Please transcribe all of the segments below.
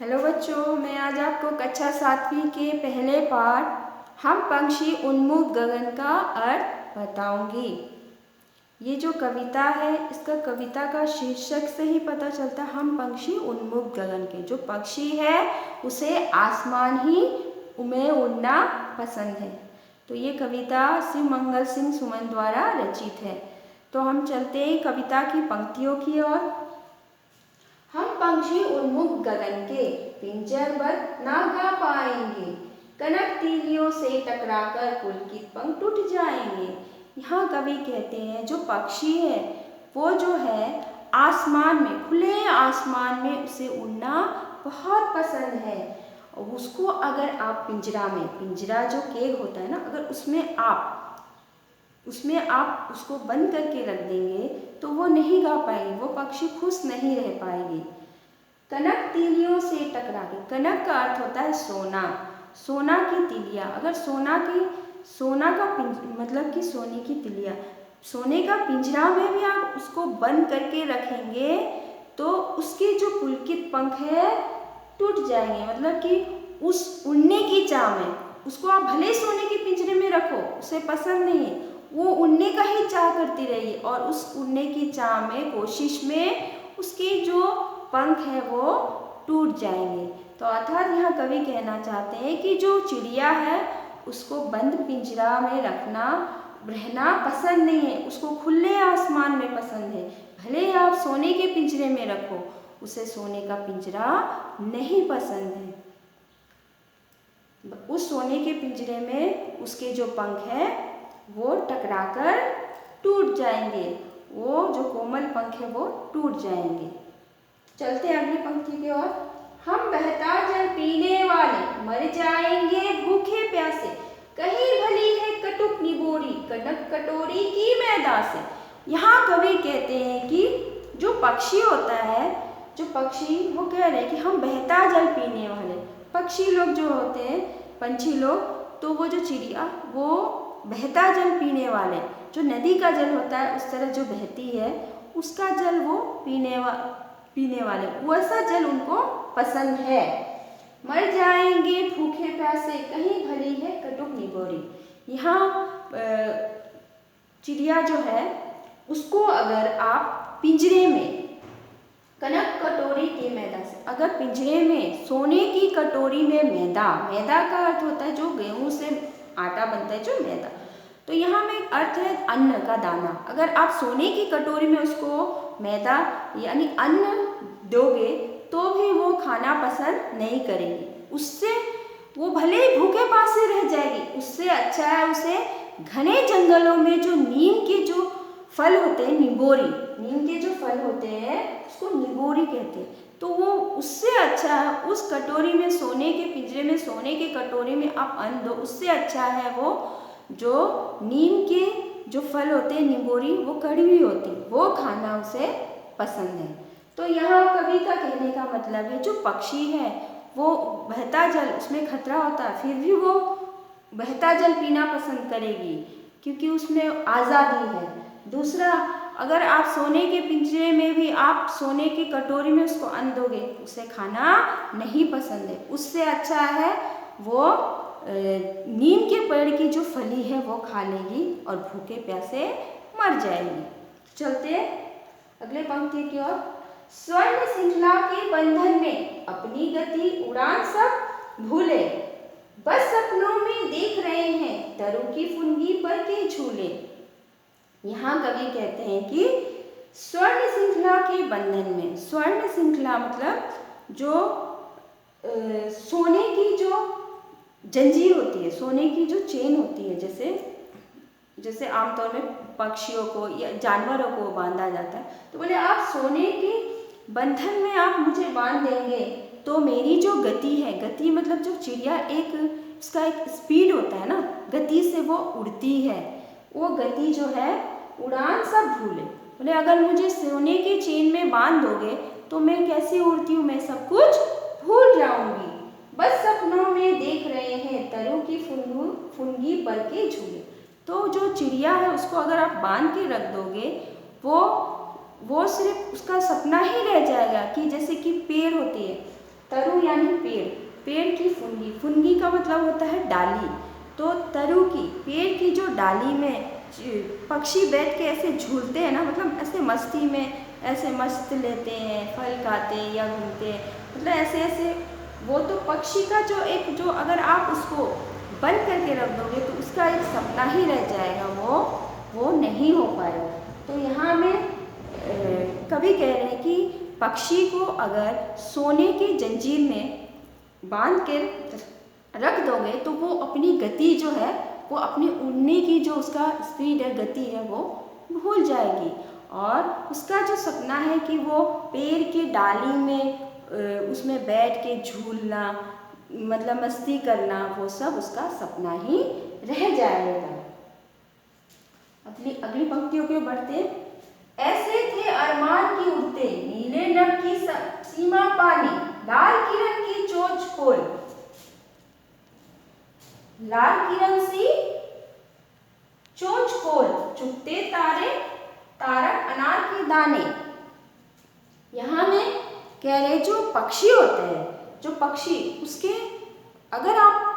Hello बच्चों, मैं आज आपको कक्षा 7वीं के पहले पाठ हम पंक्षी उन्मुख गगन का अर्थ बताऊंगी। ये जो कविता है, इसका कविता का शीर्षक से ही पता चलता है हम पंक्षी उन्मुख गगन के। जो पक्षी है उसे आसमान ही में उड़ना पसंद है। तो ये कविता शिव मंगल सिंह सुमन द्वारा रचित है। तो हम चलते हैं कविता की पंक्तियों की ओर। हम पंक्षी उन्मुख गगन के पिंजरबद्ध ना गा पाएंगे, कनक तीलियों से टकराकर पुलकित पंख टूट जाएंगे। यहाँ कवि कहते हैं जो पक्षी है वो जो है आसमान में, खुले आसमान में उसे उड़ना बहुत पसंद है। और उसको अगर आप पिंजरा जो केज होता है ना, अगर उसमें आप उसको बंद करके रख देंगे तो वो नहीं गा पाएगी, वो पक्षी खुश नहीं रह पाएगी। कनक तीलियों से टकरा के, कनक का अर्थ होता है सोना, सोना की तिलिया। अगर सोना का मतलब कि सोने की तिलिया, सोने का पिंजरा में भी आप उसको बंद करके रखेंगे तो उसके जो पुलकित पंख है टूट जाएंगे। मतलब कि उस उड़ने की चाह में, उसको आप भले सोने के पिंजरे में रखो, उसे पसंद नहीं है, वो उड़ने का ही चाह करती रहेगी और उस उड़ने की चाह में, कोशिश में उसके जो पंख है वो टूट जाएंगे। तो अर्थात यहाँ कवि कहना चाहते हैं कि जो चिड़िया है उसको बंद पिंजरा में रहना पसंद नहीं है, उसको खुले आसमान में पसंद है। भले आप सोने के पिंजरे में रखो, उसे सोने का पिंजरा नहीं पसंद है। उस सोने के पिंजरे में उसके जो पंख है वो टकराकर टूट जाएंगे, वो जो कोमल पंख है वो टूट जाएंगे। चलते हैं अगली पंक्ति की ओर। हम बहता जल पीने वाले मर जाएंगे भूखे प्यासे, कहीं भली है कटुक निबोरी कनक कटोरी की मैदा से। यहाँ कवि कहते हैं कि जो पक्षी होता है, जो पक्षी वो कह रहे हैं कि हम बहता जल पीने वाले पक्षी लोग जो होते हैं, पंछी लोग, तो वो जो चिड़िया वो बहता जल पीने वाले, जो नदी का जल होता है उस तरह जो बहती है उसका जल वो पीने वाले, वैसा जल उनको पसंद है। मर जाएंगे भूखे प्यासे, कहीं भली है कटुक निबोरी। यहाँ चिड़िया जो है उसको अगर आप पिंजरे में कनक कटोरी के मैदा से, अगर पिंजरे में सोने की कटोरी में मैदा का अर्थ होता है जो गेहूं से आटा बनता है, जो मैदा, तो यहाँ में अर्थ है अन्न का दाना। अगर आप सोने की कटोरी में उसको मैदा यानी अन्न दोगे तो भी वो खाना पसंद नहीं करेगी, उससे वो भले ही भूखे प्यासे रह जाएगी। उससे अच्छा है उसे घने जंगलों में जो नीम के जो फल होते हैं, नीम के जो फल होते हैं उसको निबोरी कहते हैं, तो वो उससे अच्छा है उस कटोरी में, सोने के पिंजरे में, सोने के कटोरी में आप अन्न दो, उससे अच्छा है वो जो नीम के जो फल होते हैं निबोरी, वो कड़वी होती, वो खाना उसे पसंद है। तो यहाँ कवि का कहने का मतलब है जो पक्षी है वो बहता जल, उसमें खतरा होता है, फिर भी वो बहता जल पीना पसंद करेगी क्योंकि उसमें आज़ादी है। दूसरा, अगर आप सोने के पिंजरे में भी आप सोने की कटोरी में उसको अन्न दोगे, उसे खाना नहीं पसंद है, उससे अच्छा है वो नीम के पेड़ की जो फली है वो खा लेगी और भूखे प्यासे मर जाएगी। चलते अगले पंक्ति की ओर। स्वर्ण श्रृंखला के बंधन में अपनी गति उड़ान सब भूले, बस सपनों में देख रहे हैं तरु की फुनगी पर के झूले। यहाँ कवि कहते हैं कि स्वर्ण श्रृंखला के बंधन में, स्वर्ण श्रृंखला मतलब जो सोने की जो जंजीर होती है, सोने की जो चेन होती है, जैसे आमतौर में पक्षियों को या जानवरों को बांधा जाता है, तो बोले आप सोने के बंधन में आप मुझे बांध देंगे तो मेरी जो गति है, गति मतलब जो चिड़िया उसका एक स्पीड होता है ना, गति से वो उड़ती है, वो गति जो है उड़ान सब भूले। बोले अगर मुझे सोने के चेन में बांध दोगे तो मैं कैसे उड़ती हूँ, मैं सब कुछ भूल जाऊंगी, बस सपनों में देख रहे हैं तरु की फुनगी पर के झूले। तो जो चिड़िया है उसको अगर आप बांध के रख दोगे वो सिर्फ उसका सपना ही रह जाएगा कि जैसे कि पेड़ होती है, तरु यानी पेड़, पेड़ की फुनगी, फुनगी का मतलब होता है डाली। तो तरु की, पेड़ की जो डाली में पक्षी बैठ के ऐसे झूलते हैं ना, मतलब ऐसे मस्ती में ऐसे मस्त लेते हैं, फल खाते हैं या घूमते हैं, मतलब ऐसे ऐसे। वो तो पक्षी का जो एक जो अगर आप उसको बंद करके रख दोगे तो उसका एक सपना ही रह जाएगा, वो नहीं हो पाएगा। तो यहाँ में कवि कह रहे हैं कि पक्षी को अगर सोने की जंजीर में बांध कर रख दोगे तो वो अपनी गति जो है, वो अपनी उड़ने की जो उसका स्पीड है, गति है, वो भूल जाएगी। और उसका जो सपना है कि वो पेड़ की डाली में उसमें बैठ के झूलना, मतलब मस्ती करना, वो सब उसका सपना ही रह जाएगा। अपनी अगली पंक्तियों के बढ़ते। ऐसे थे अरमान की उड़ते, नीले नभ की सीमा पानी, लाल किरण की चोंच खोल, लाल किरण सी चोंच खोल, चुगते तारे तारक अनार के दाने। यहाँ में कह रहे जो पक्षी होते हैं, जो पक्षी, उसके अगर आप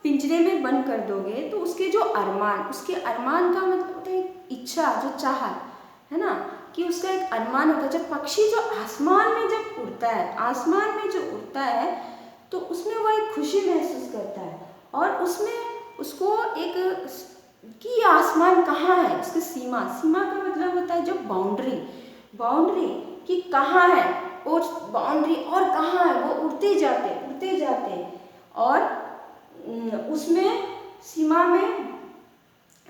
पिंजरे में बंद कर दोगे तो उसके जो अरमान, उसके अरमान का मतलब होता है इच्छा, जो चाह है ना, कि उसका एक अरमान होता है। जब पक्षी जो आसमान में जब उड़ता है, आसमान में जो उड़ता है तो उसमें वो एक खुशी महसूस करता है, और उसमें उसको एक कि आसमान कहाँ है, उसकी सीमा, सीमा का मतलब होता है जो बाउंड्री, बाउंड्री कि कहाँ है, और बाउंड्री और कहाँ है, वो उड़ते जाते और उसमें सीमा में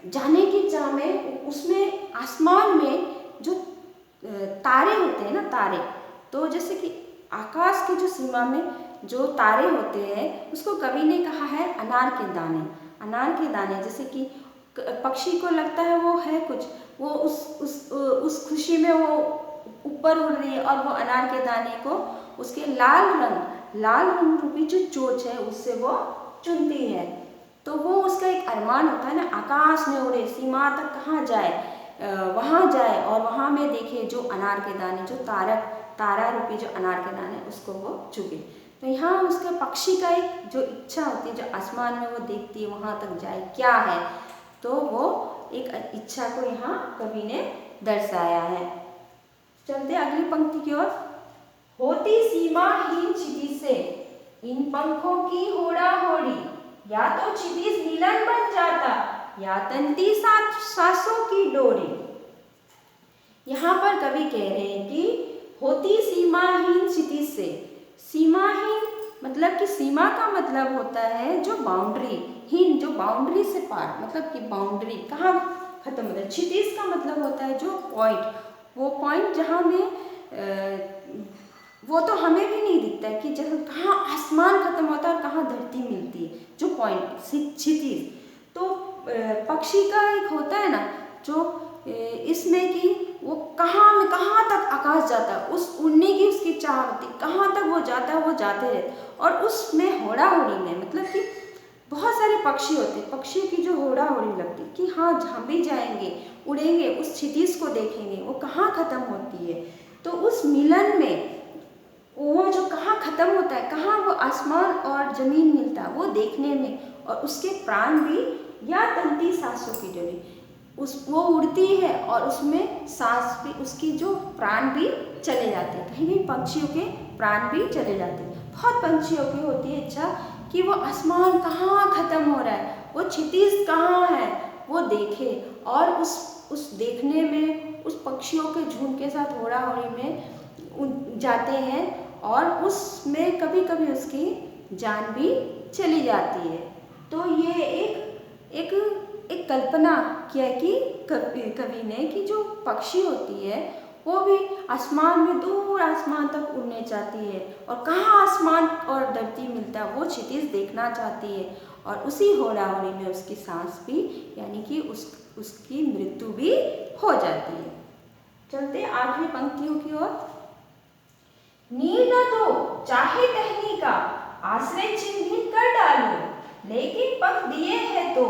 जाने की चाह में, उसमें आसमान में जो तारे होते हैं ना, तारे, तो जैसे कि आकाश की जो सीमा में जो तारे होते हैं उसको कवि ने कहा है अनार के दाने, अनार के दाने। जैसे कि पक्षी को लगता है वो है कुछ, वो उस खुशी में वो ऊपर उड़ रही है, और वो अनार के दाने को उसके लाल रंग रूपी जो चोंच है उससे वो चुनती है। तो वो उसका एक अरमान होता है ना, आकाश में उड़े, सीमा तक कहाँ जाए, वहाँ जाए और वहाँ में देखे जो अनार के दाने, जो तारा रूपी जो अनार के दाने, उसको वो चुगे। तो यहाँ उसका पक्षी का एक जो इच्छा होती है, जो आसमान में वो देखती है वहाँ तक जाए क्या है, तो वो एक इच्छा को यहाँ कवि ने दर्शाया है। चलते अगली पंक्ति की ओर। होती सीमाहीन क्षितिज से इन पंखों की होड़ा होड़ी, या तो क्षितिज मिलन बन जाता या तंती सांसों की डोरी। यहाँ पर कवि कह रहे हैं कि होती सीमाहीन क्षितिज से, सीमाहीन मतलब कि सीमा का मतलब होता है जो बाउंड्री, हीन जो बाउंड्री से पार, मतलब कि बाउंड्री कहाँ खत्म होता है। क्षितिज का मतलब होता है जो पॉइंट, वो पॉइंट जहाँ में वो तो हमें भी नहीं दिखता है कि जैसे कहाँ आसमान खत्म होता है और कहाँ धरती मिलती है, जो पॉइंट क्षितिज। तो पक्षी का एक होता है ना जो इसमें कि वो कहाँ तक आकाश जाता है, उस उड़ने की उसकी चाह होती, कहाँ तक वो जाता है, वो जाते रहते। और उसमें होड़ा होड़ी में मतलब कि बहुत सारे पक्षी होते हैं, पक्षियों की जो होड़ा होड़ी लगती कि हाँ हम भी जाएंगे, उड़ेंगे, उस क्षितिज को देखेंगे वो कहाँ खत्म होती है। तो उस मिलन में वो जो कहाँ खत्म होता है, कहाँ वो आसमान और जमीन मिलता है, वो देखने में, और उसके प्राण भी या तंती सांसों की डोरी, वो उड़ती है और उसमें सांस भी, उसकी जो प्राण भी चले जाते हैं, कहीं कहीं पक्षियों के प्राण भी चले जाते हैं। बहुत पंछियों की होती है इच्छा कि वो आसमान कहाँ खत्म हो रहा है, वो क्षितिज कहाँ है, वो देखे, और उस देखने में उस पक्षियों के झुंड के साथ होड़ा होड़ी में जाते हैं, और उसमें कभी कभी उसकी जान भी चली जाती है। तो ये एक कल्पना किया कि कवि ने कि जो पक्षी होती है वो भी आसमान में, दूर आसमान तक उड़ने चाहती है, और कहाँ आसमान और धरती मिलता है वो क्षितिज देखना चाहती है, और उसी होड़ा होड़ी में उसकी सांस भी, यानी कि उसकी मृत्यु भी हो जाती है। चलते आखिरी पंक्तियों की ओर। नीर न तो चाहे टहनी का आश्रय चिन्हित कर डालो, लेकिन पंख दिए हैं तो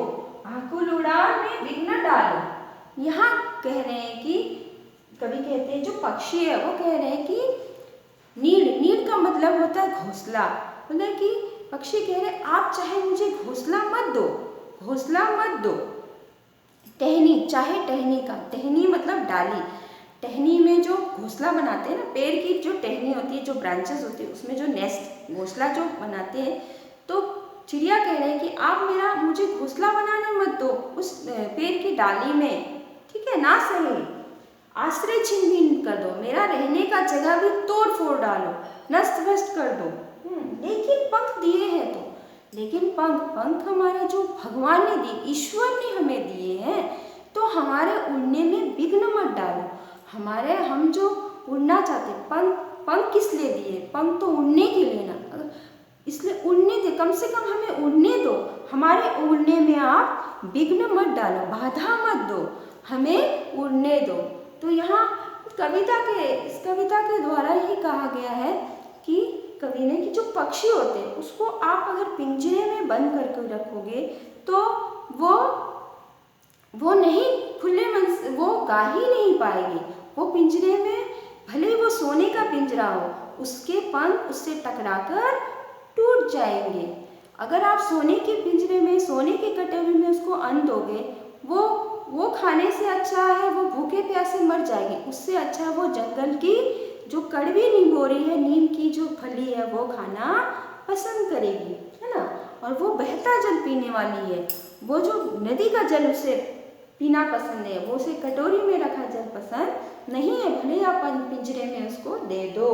आकुल उड़ान में विघ्न डालो। यहाँ कह रहे हैं कि कवि कहते हैं जो पक्षी है वो कह रहे हैं कि नीड़ का मतलब होता है घोंसला। मतलब कि पक्षी कह रहे आप चाहे मुझे घोंसला मत दो, घोंसला मत दो। टहनी, चाहे टहनी का, टहनी मतलब डाली, टहनी में जो घोंसला बनाते हैं ना, पेड़ की जो टहनी होती है, जो ब्रांचेस होती है, उसमें जो नेस्ट घोंसला जो बनाते हैं, तो चिड़िया कह रहे हैं कि आप मेरा मुझे घोंसला बनाने मत दो उस पेड़ की डाली में, ठीक है ना, सही आश्रय छीन भीन कर दो, मेरा रहने का जगह भी तोड़ फोड़ डालो, नष्ट भ्रष्ट कर दो। लेकिन पंख दिए हैं तो, लेकिन पंख हमारे जो भगवान ने दिए, ईश्वर ने हमें दिए हैं, तो हमारे उड़ने में विघ्न मत डालो। हमारे हम जो उड़ना चाहते, पंख किस लिए दिए? पंख तो उड़ने के लिए ना, इसलिए उड़ने दे, कम से कम हमें उड़ने दो, हमारे उड़ने में आप विघ्न मत डालो, बाधा मत दो, हमें उड़ने दो। तो यहाँ इस कविता के द्वारा ही कहा गया है कि कवि ने कि जो पक्षी होते हैं उसको आप अगर पिंजरे में बंद करके रखोगे तो वो नहीं खुले मन से वो गा ही नहीं पाएगी। वो पिंजरे में भले वो सोने का पिंजरा हो, उसके पंख उससे टकराकर टूट जाएंगे। अगर आप सोने के पिंजरे में, सोने के कटोरी में उसको अन्न दोगे, वो खाने से अच्छा है वो भूखे प्यासे मर जाएगी, उससे अच्छा वो जंगल की जो कड़वी निंबोरी है, नीम की जो फली है, वो खाना पसंद करेगी, है ना। और वो बहता जल पीने वाली है, वो जो नदी का जल उसे पीना पसंद है, वो उसे कटोरी में रखा जल पसंद नहीं है, भले आप पिंजरे में उसको दे दो।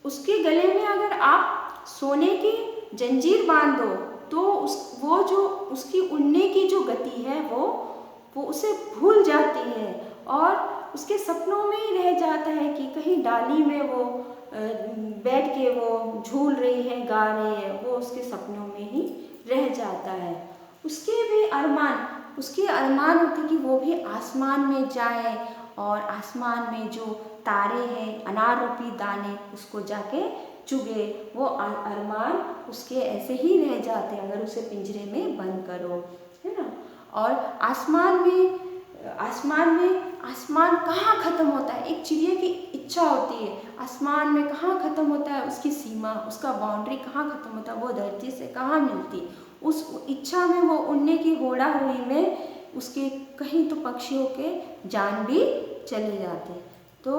उसके गले में अगर आप सोने की जंजीर बांध दो तो वो जो उसकी उड़ने की जो गति है वो उसे भूल जाती है और उसके सपनों में ही रह जाता है कि कहीं डाली में वो बैठ के वो झूल रही है, गा रही है, वो उसके सपनों में ही रह जाता है। उसके अरमान होते कि वो भी आसमान में जाए और आसमान में जो तारे हैं, अनार रूपी दाने, उसको जाके चुगे। वो अरमान उसके ऐसे ही रह जाते हैं अगर उसे पिंजरे में बंद करो, है ना। और आसमान कहाँ ख़त्म होता है? एक चिड़िया की इच्छा होती है, आसमान में कहाँ ख़त्म होता है उसकी सीमा, उसका बाउंड्री कहाँ ख़त्म होता है, वो धरती से कहाँ मिलती। उस इच्छा में वो उड़ने की होड़ा हुई में उसके कहीं तो पक्षियों के जान भी चले जाते। तो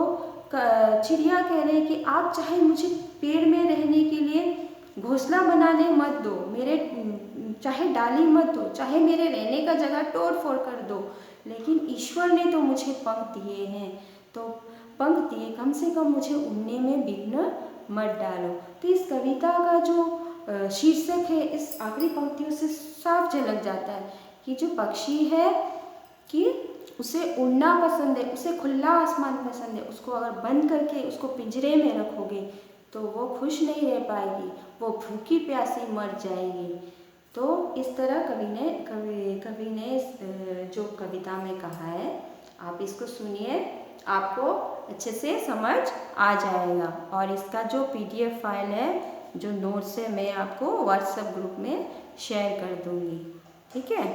चिड़िया कह रहे हैं कि आप चाहे मुझे पेड़ में रहने के लिए घोंसला बनाने मत दो, मेरे चाहे डाली मत दो, चाहे मेरे रहने का जगह तोड़ फोड़ कर दो, लेकिन ईश्वर ने तो मुझे पंख दिए हैं, तो पंख दिए, कम से कम मुझे उड़ने में विघ्न मत डालो। तो इस कविता का जो शीर्षक है, इस आखिरी पंक्तियों से साफ झलक जाता है कि जो पक्षी है कि उसे उड़ना पसंद है, उसे खुला आसमान पसंद है, उसको अगर बंद करके उसको पिंजरे में रखोगे तो वो खुश नहीं रह पाएगी, वो भूखी प्यासी मर जाएगी। तो इस तरह कवि ने जो कविता में कहा है, आप इसको सुनिए, आपको अच्छे से समझ आ जाएगा। और इसका जो PDF फाइल है, जो नोट्स है, मैं आपको व्हाट्सएप ग्रुप में शेयर कर दूँगी, ठीक है।